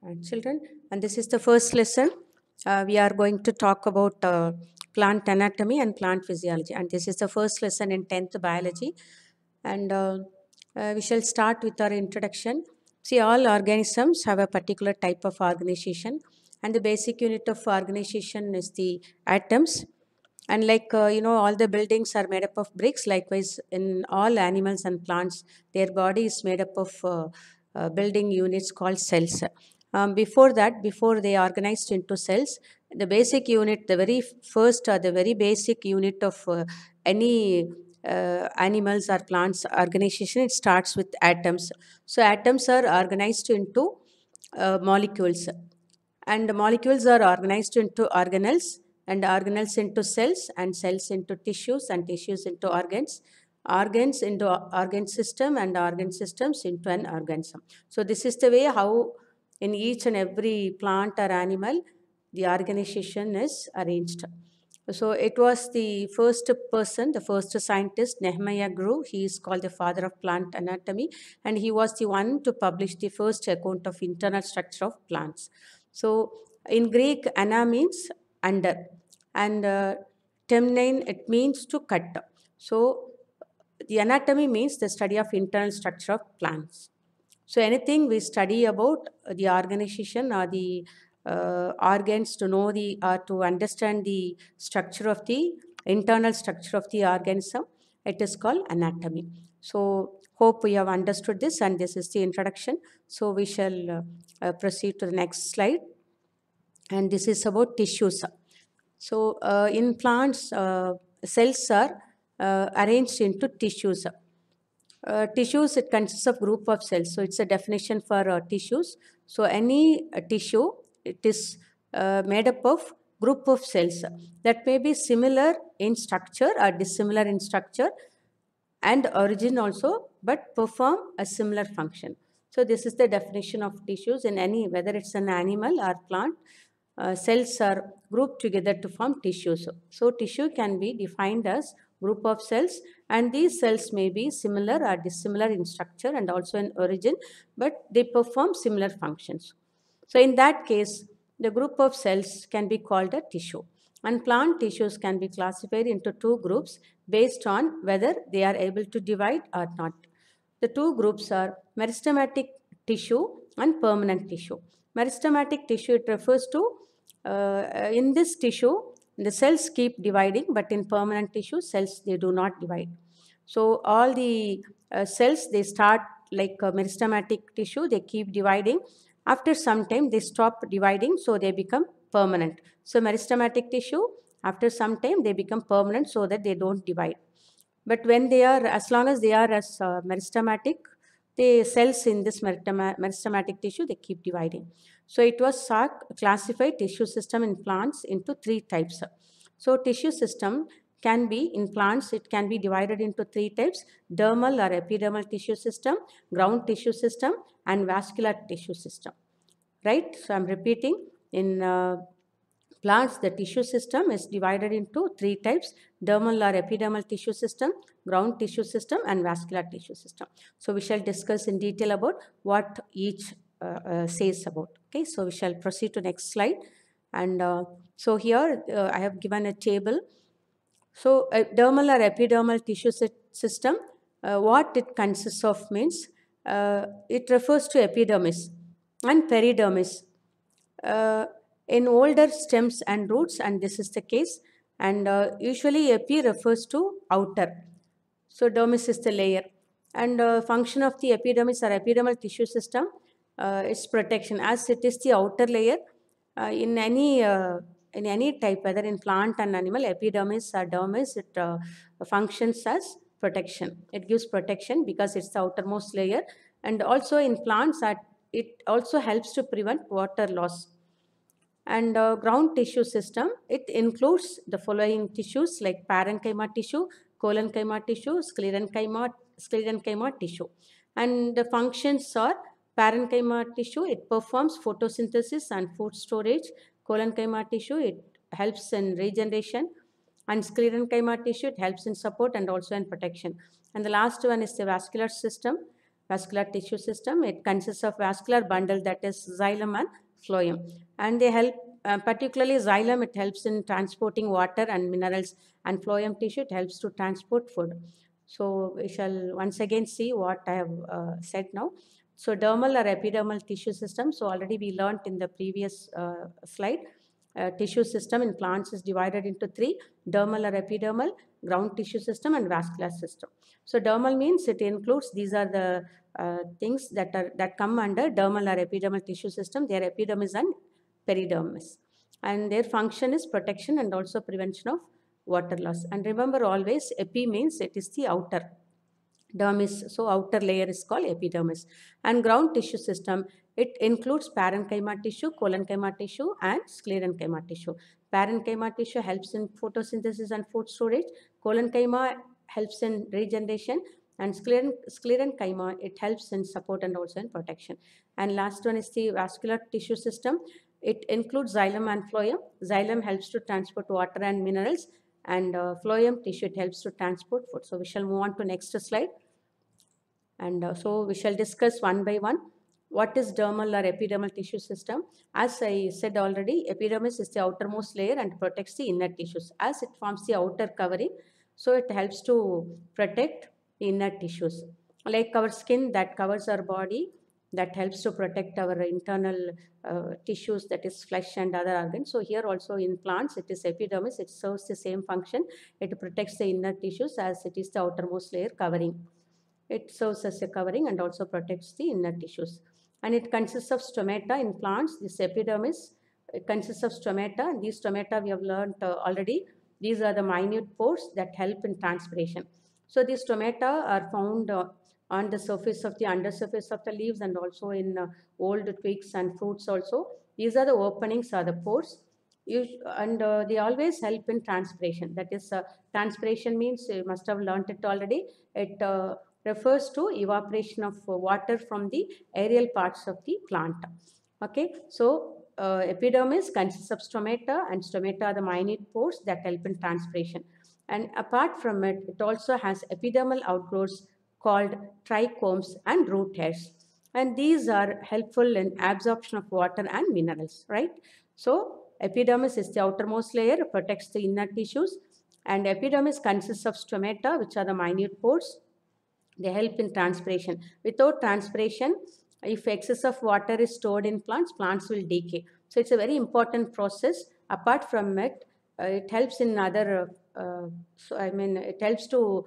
Children, and this is the first lesson. We are going to talk about plant anatomy and plant physiology, and this is the first lesson in 10th biology. And we shall start with our introduction. See, all organisms have a particular type of organization, and the basic unit of organization is the atoms. And all the buildings are made up of bricks. Likewise, in all animals and plants, their body is made up of building units called cells. Before that, before they organized into cells, the basic unit, the very first or the very basic unit of any animals or plants organization, it starts with atoms. So atoms are organized into molecules, and the molecules are organized into organelles, and organelles into cells, and cells into tissues, and tissues into organs into organ system, and organ systems into an organism. So this is the way how in each and every plant or animal the organization is arranged. So it was the first person, the first scientist, Nehemiah Grew. He is called the father of plant anatomy, and he was the one to publish the first account of internal structure of plants. So in Greek, ana means under, and temnein, it means to cut. So the anatomy means the study of internal structure of plants. So anything we study about the organization or the organs to know the or to understand the structure of the internal structure of the organism, it is called anatomy. So hope we have understood this, and this is the introduction. So we shall proceed to the next slide, and this is about tissues. So in plants, cells are arranged into tissues. Tissues, it consists of group of cells. So it's a definition for tissues. So any tissue, it is made up of group of cells that may be similar in structure or dissimilar in structure and origin also, but perform a similar function. So this is the definition of tissues in any, whether it's an animal or plant. Cells are grouped together to form tissues. So tissue can be defined as group of cells, and these cells may be similar or dissimilar in structure and also in origin, but they perform similar functions. So in that case, the group of cells can be called a tissue. And plant tissues can be classified into two groups based on whether they are able to divide or not. The two groups are meristematic tissue and permanent tissue. Meristematic tissue, it refers to in this tissue, the cells keep dividing, but in permanent tissue, cells they do not divide. So all the cells, they start like meristematic tissue, they keep dividing. After some time, they stop dividing, so they become permanent. So meristematic tissue, after some time, they become permanent so that they don't divide. But when they are, as long as they are as meristematic, the cells in this meristematic tissue, they keep dividing. So it was classified tissue system in plants into three types. So tissue system can be in plants, it can be divided into three types: dermal or epidermal tissue system, ground tissue system, and vascular tissue system. Right? So I'm repeating, in plants, the tissue system is divided into three types: dermal or epidermal tissue system, ground tissue system, and vascular tissue system. So we shall discuss in detail about what each says about. Okay, so we shall proceed to next slide. And so here I have given a table. So dermal or epidermal tissue system, what it consists of means, it refers to epidermis and peridermis. Uh, in older stems and roots, and this is the case, and usually epi refers to outer. So dermis is the layer, and function of the epidermis or epidermal tissue system is protection, as it is the outer layer. In any type, whether in plant and animal, epidermis or dermis, it functions as protection. It gives protection because it's the outermost layer, and also in plants, it also helps to prevent water loss. And ground tissue system, it includes the following tissues like parenchyma tissue, collenchyma tissue, sclerenchyma tissue. And the functions are: parenchyma tissue, it performs photosynthesis and food storage; collenchyma tissue, it helps in regeneration; and sclerenchyma tissue, it helps in support and also in protection. And the last one is the vascular system. vascular tissue system. It consists of vascular bundle, that is xylem and phloem, and they help, particularly xylem, it helps in transporting water and minerals, and phloem tissue, it helps to transport food. So we shall once again see what I have said now. So dermal or epidermal tissue system, so already we learnt in the previous slide. Tissue system in plants is divided into three: dermal or epidermal, ground tissue system, and vascular system. So dermal means it includes, these are the things that come under dermal or epidermal tissue system. Their epidermis and peridermis, and their function is protection and also prevention of water loss. And remember always, epi means it is the outer, dermis, so outer layer is called epidermis. And ground tissue system, it includes parenchyma tissue, collenchyma tissue, and sclerenchyma tissue. Parenchyma tissue helps in photosynthesis and food storage. Collenchyma helps in regeneration, and sclerenchyma, it helps in support and also in protection. And last one is the vascular tissue system. It includes xylem and phloem. Xylem helps to transport water and minerals, and phloem tissue, it helps to transport food. So we shall move on to next slide. And so we shall discuss one by one. What is dermal or epidermal tissue system? As I said already, epidermis is the outermost layer and protects the inner tissues. As it forms the outer covering, so it helps to protect the inner tissues. Like our skin that covers our body, that helps to protect our internal tissues, that is flesh and other organs. So here also in plants, it is epidermis, it serves the same function. It protects the inner tissues as it is the outermost layer covering. It serves as a covering and also protects the inner tissues. And it consists of stomata in plants. This epidermis, it consists of stomata, and these stomata we have learned already. These are the minute pores that help in transpiration. So these stomata are found on the surface of the undersurface of the leaves, and also in old twigs and fruits also. These are the openings, are the pores. And they always help in transpiration. That is, transpiration means, you must have learnt it already. It refers to evaporation of water from the aerial parts of the plant. Okay, so epidermis consists of stomata, and stomata are the minute pores that help in transpiration. And apart from it, it also has epidermal outgrowths called trichomes and root hairs. And these are helpful in absorption of water and minerals, right? So epidermis is the outermost layer, protects the inner tissues, and epidermis consists of stomata, which are the minute pores. They help in transpiration. Without transpiration, if excess of water is stored in plants, plants will decay. So it's a very important process. Apart from it, it helps in other, it helps to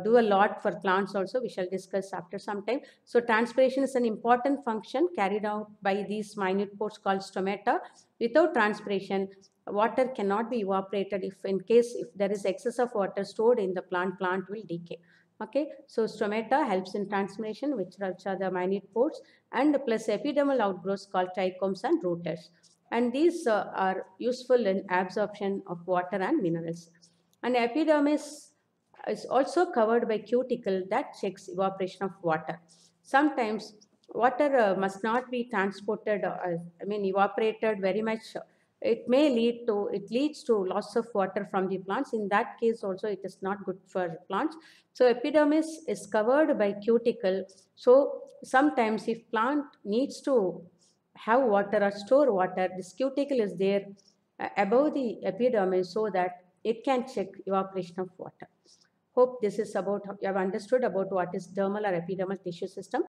do a lot for plants also. We shall discuss after some time. So transpiration is an important function carried out by these minute pores called stomata. Without transpiration, water cannot be evaporated. If there is excess of water stored in the plant will decay. Okay, so stomata helps in transpiration, which are the minute pores, and plus epidermal outgrowths called trichomes and root hairs. And these are useful in absorption of water and minerals. And epidermis is also covered by cuticle that checks evaporation of water. Sometimes water must not be transported, evaporated very much. It leads to loss of water from the plants. In that case also, it is not good for plants. So epidermis is covered by cuticle. So sometimes if plant needs to have water or store water, this cuticle is there above the epidermis so that it can check evaporation of water. Hope this is about, you have understood about what is dermal or epidermal tissue system.